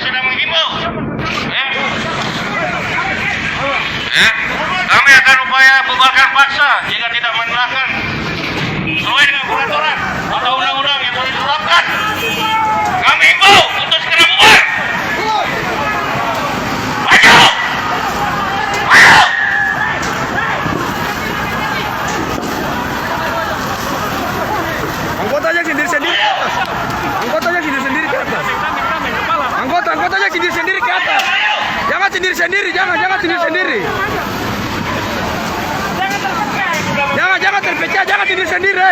sedang menghimbau. Kami akan upaya bubarkan paksa jika tidak menerapkan sesuai dengan peraturan atau undang-undang yang telah ditetapkan. Kami himbau untuk segera bubar. Maju! Maju! Anggotanya sendiri-sendiri ke atas. Anggotanya sendiri-sendiri ke atas. Anggotanya sendiri-sendiri ke atas. Jangan sendiri-sendiri, jangan sendiri-sendiri. Jangan terpecah, jangan sendiri-sendiri.